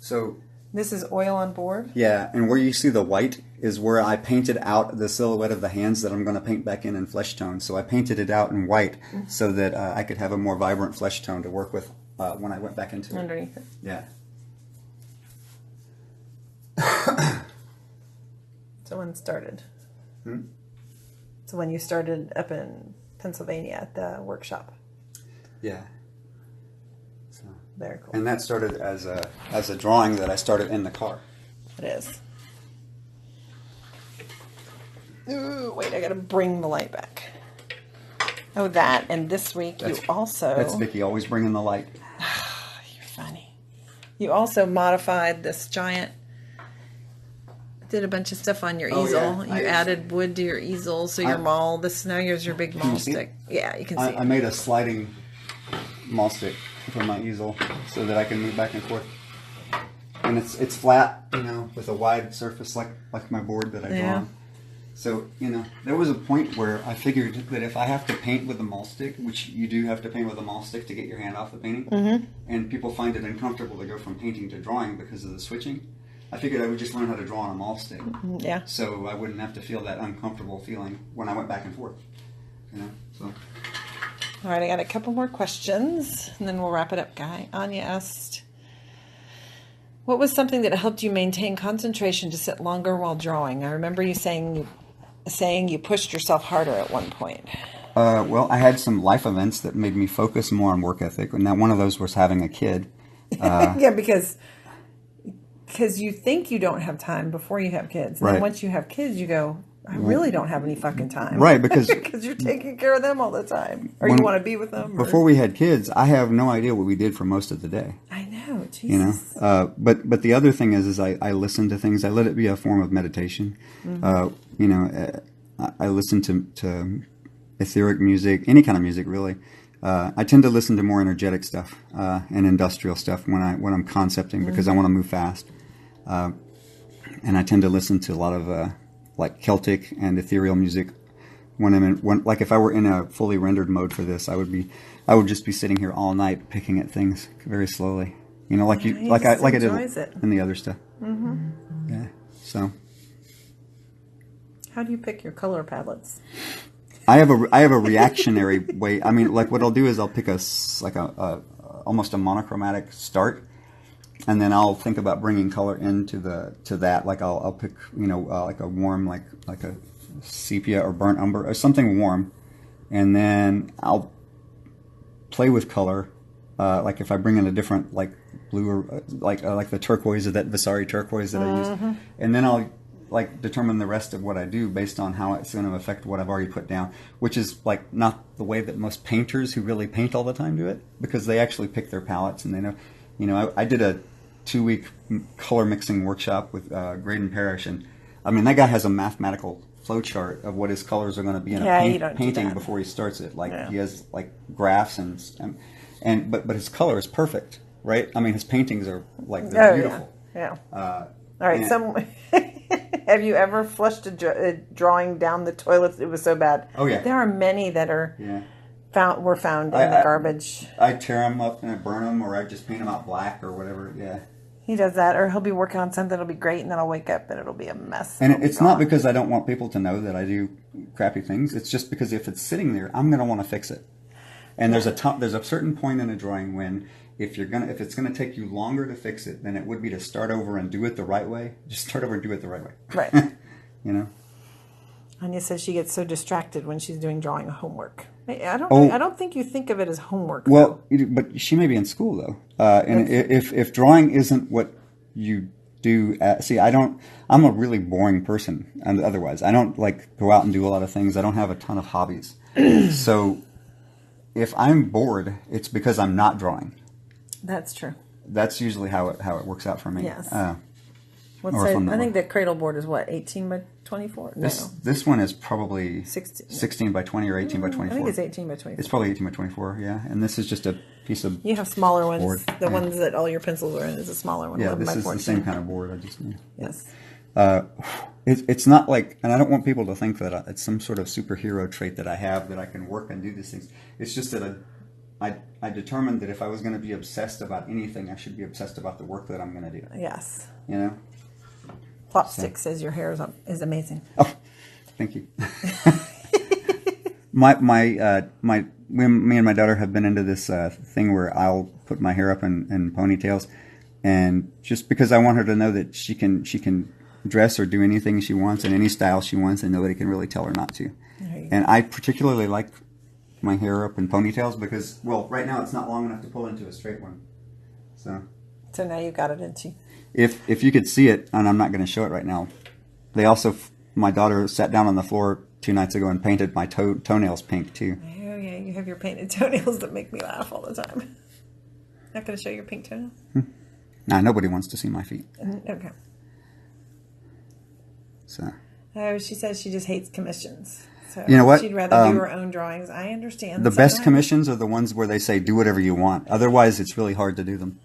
So this is oil on board. yeah, and where you see the white is where I painted out the silhouette of the hands that I'm going to paint back in flesh tone. So I painted it out in white so that I could have a more vibrant flesh tone to work with when I went back into it. Underneath it. Yeah. So when it started. So when you started up in Pennsylvania at the workshop. Yeah. So. Very cool. And that started as a drawing that I started in the car. It is. Ooh, wait, I gotta bring the light back. Oh, that, and this week you also... That's Vicky, always bringing the light. You're funny. You also modified this giant... Did a bunch of stuff on your easel. Yeah. You added wood to your easel, so your maul... Now here's your big maul stick. Yeah, you can see I made a sliding maul stick for my easel so that I can move back and forth. And it's flat, with a wide surface like my board that I draw on. So, there was a point where I figured that if I have to paint with a maul stick, which you do have to paint with a maul stick to get your hand off the painting, and people find it uncomfortable to go from painting to drawing because of the switching, I figured I would just learn how to draw on a mall stick. Yeah. So I wouldn't have to feel that uncomfortable feeling when I went back and forth. So. All right, I got a couple more questions, and then we'll wrap it up, Guy. Anya asked, what was something that helped you maintain concentration to sit longer while drawing? I remember you saying you pushed yourself harder at one point. Well, I had some life events that made me focus more on work ethic. And now one of those was having a kid. Yeah, because you think you don't have time before you have kids. And right. then once you have kids, you go, I really don't have any fucking time. Right, because you're taking care of them all the time. Or you want to be with them. Before we had kids, I have no idea what we did for most of the day. I know, Jesus. But the other thing is I listen to things. I let it be a form of meditation. I listen to etheric music, any kind of music, really. I tend to listen to more energetic stuff and industrial stuff when I'm concepting because I want to move fast. And I tend to listen to a lot of like Celtic and ethereal music when like if I were in a fully rendered mode for this, I would just be sitting here all night picking at things very slowly. Like I did in the other stuff. Mm-hmm. Yeah. So. How do you pick your color palettes? I have a reactionary way. I mean, like what I'll do is I'll pick almost a monochromatic start, and then I'll think about bringing color into that. Like I'll pick like a warm like a sepia or burnt umber or something warm, and then I'll play with color. Like if I bring in a different like blue or like the turquoise or that Vasari turquoise that I use, and then I'll like determine the rest of what I do based on how it's going to affect what I've already put down, which is like not the way that most painters who really paint all the time do it, because they actually pick their palettes and they know. I did a 2-week color mixing workshop with Graydon Parrish, and I mean that guy has a mathematical flowchart of what his colors are going to be in a painting before he starts it. Like he has like graphs but his color is perfect, right? I mean his paintings are like they're beautiful. Yeah. All right. Have you ever flushed a drawing down the toilet? It was so bad. Oh yeah. There are many that are were found in the garbage. I tear them up and I burn them, or I just paint them out black or whatever. Yeah. He does that, or he'll be working on something that'll be great, and then I'll wake up and it'll be a mess. And it's not because I don't want people to know that I do crappy things. It's just because if it's sitting there, I'm gonna want to fix it. And there's a certain point in a drawing when if it's gonna take you longer to fix it than it would be to start over and do it the right way, just start over and do it the right way. Right. Anya says she gets so distracted when she's doing drawing homework. I don't think you think of it as homework. Well, but she may be in school though, and if drawing isn't what you do, I'm a really boring person. And otherwise, I don't like go out and do a lot of things. I don't have a ton of hobbies. So if I'm bored, it's because I'm not drawing. That's true. That's usually how it works out for me. Yes. I think the cradle board is what, 18 by 24? This one is probably 16 by 20 or 18 by 24. I think it's 18 by 24. It's probably 18 by 24, yeah. And this is just a piece of You have smaller ones. Board. The ones that all your pencils are in is a smaller one. Yeah, this is the same kind of board. I just knew. Yes. It's not like, and I don't want people to think that it's some sort of superhero trait that I have that I can work and do these things. It's just that I determined that if I was going to be obsessed about anything, I should be obsessed about the work that I'm going to do. Yes. Plopstick says your hair is amazing. Oh, thank you. Me and my daughter have been into this thing where I'll put my hair up in ponytails, and just because I want her to know that she can dress or do anything she wants in any style she wants, and nobody can really tell her not to. And I particularly like my hair up in ponytails because, well, right now it's not long enough to pull into a straight one. So now you've got it into. If you could see it, and I'm not going to show it right now, my daughter sat down on the floor 2 nights ago and painted my toenails pink too. Oh yeah, you have your painted toenails that make me laugh all the time. Not going to show your pink toenails? Nah, nobody wants to see my feet. Okay. So. She says she just hates commissions. So you know what? She'd rather do her own drawings. I understand. The best commissions are the ones where they say, do whatever you want. Otherwise, it's really hard to do them.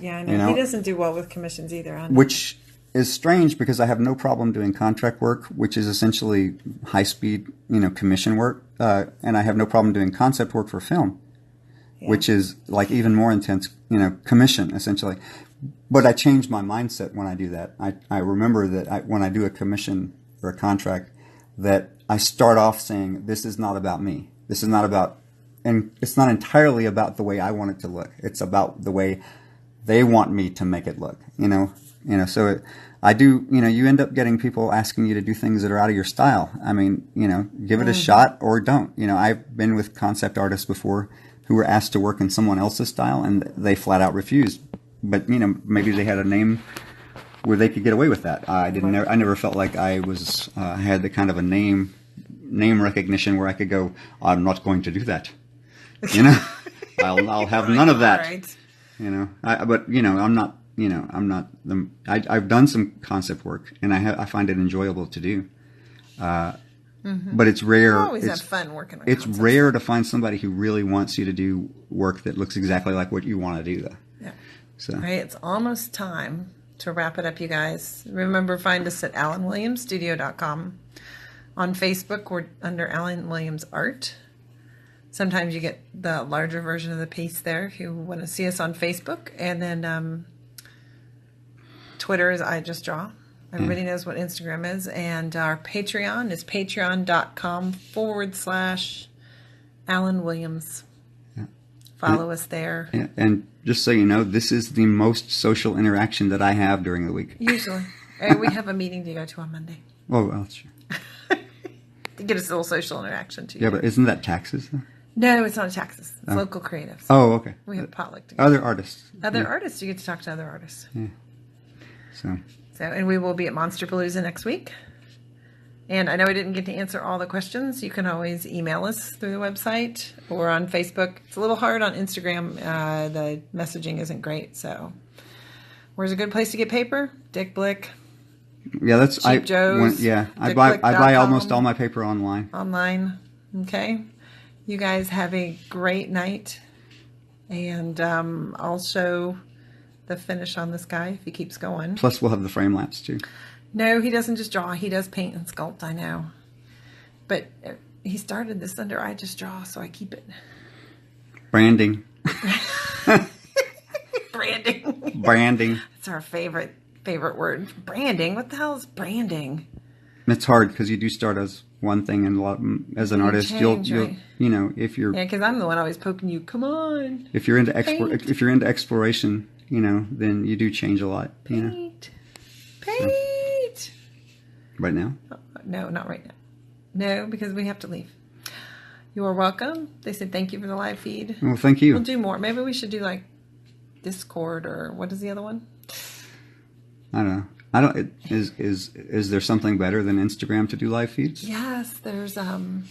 Yeah, I know. He doesn't do well with commissions either. Which is strange because I have no problem doing contract work, which is essentially high-speed, commission work. And I have no problem doing concept work for film, which is like even more intense, commission, essentially. but I change my mindset when I do that. I remember that when I do a commission or a contract, that I start off saying, this is not about me. This is not about, and it's not entirely about the way I want it to look. It's about the way they want me to make it look, so I do, you end up getting people asking you to do things that are out of your style. I mean, give it a shot or don't. I've been with concept artists before who were asked to work in someone else's style and they flat out refused. But, maybe they had a name where they could get away with that. I never felt like I was, had the kind of a name recognition where I could go, I'm not going to do that. I'll have none of that. Right. I'm not. I've done some concept work, and I find it enjoyable to do. But it's rare. You always have fun working on It's concepts. rare to find somebody who really wants you to do work that looks exactly like what you want to do, though. Yeah. So. All right, it's almost time to wrap it up, you guys. Remember, find us at AlanWilliamsStudio.com. On Facebook, we're under Alan Williams Art. Sometimes you get the larger version of the piece there if you want to see us on Facebook. And then Twitter is I Just Draw. Everybody knows what Instagram is. And our Patreon is patreon.com/Alan Williams. Yeah. Follow us there. Yeah. And just so you know, this is the most social interaction that I have during the week. Usually. And we have a meeting to go to on Monday. Oh, well, sure. To get us a little social interaction too. Yeah, but isn't that taxes, though? No, it's not taxes. It's local creatives. Oh, okay. We have potluck together. Other artists. Other artists. You get to talk to other artists. Yeah. So, and we will be at Monster Palooza next week. And I know I didn't get to answer all the questions. You can always email us through the website or on Facebook. It's a little hard on Instagram. The messaging isn't great. So, where's a good place to get paper? Dick Blick. Yeah, that's Cheap Joe's. I buy almost all my paper online. Online. Okay. You guys have a great night. And I'll show the finish on this guy if he keeps going. Plus, we'll have the frame laps too. No, he doesn't just draw. He does paint and sculpt, I know. But he started this under I Just Draw, so I keep it. Branding. Branding. Branding. It's our favorite word. Branding. What the hell is branding? It's hard because you do start as one thing, and as an artist, change, you'll right? If you're because I'm the one always poking you. Come on. if you're into exploration, then you do change a lot. Paint. Right now. No, not right now. No, because we have to leave. You are welcome. They said thank you for the live feed. Well, thank you. We'll do more. Maybe we should do like Discord or what is the other one? I don't know. Is there something better than Instagram to do live feeds? Yes, there's oh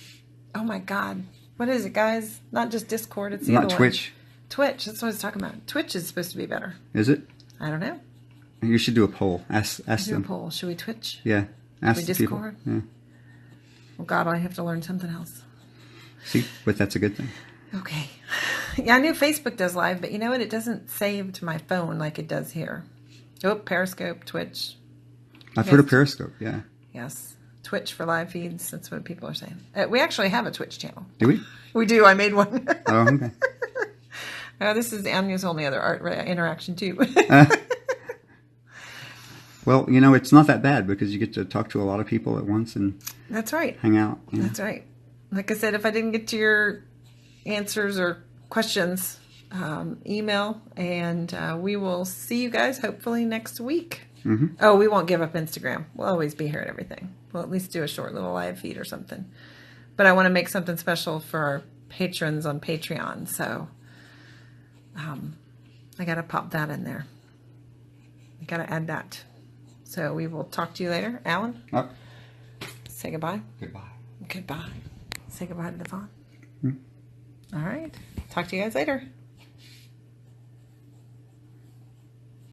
my God. What is it, guys? Not just Discord, it's the Not other Twitch. one. Twitch, that's what I was talking about. Twitch is supposed to be better. Is it? I don't know. You should do a poll. Ask Do a them. poll. Should we Twitch? Yeah. Ask Should the we people. Discord? Yeah. Oh God, I have to learn something else. See, but that's a good thing. Okay. Yeah, I knew Facebook does live, but you know what? It doesn't save to my phone like it does here. Oh, Periscope, Twitch. I've heard of Periscope. Yeah. Yes. Twitch for live feeds. That's what people are saying. We actually have a Twitch channel. Do we? We do. I made one. Oh, okay. This is Anya's only other art interaction too. Well, it's not that bad because you get to talk to a lot of people at once and That's right. hang out. That's right. Like I said, if I didn't get to your answers or questions, email, and we will see you guys hopefully next week. Mm-hmm. Oh, we won't give up Instagram. We'll always be here and everything. We'll at least do a short little live feed or something. But I want to make something special for our patrons on Patreon, so I got to pop that in there. I got to add that. So we will talk to you later. Alan? Oh. Say goodbye. Goodbye. Goodbye. Say goodbye to the phone. Mm-hmm. All right. Talk to you guys later.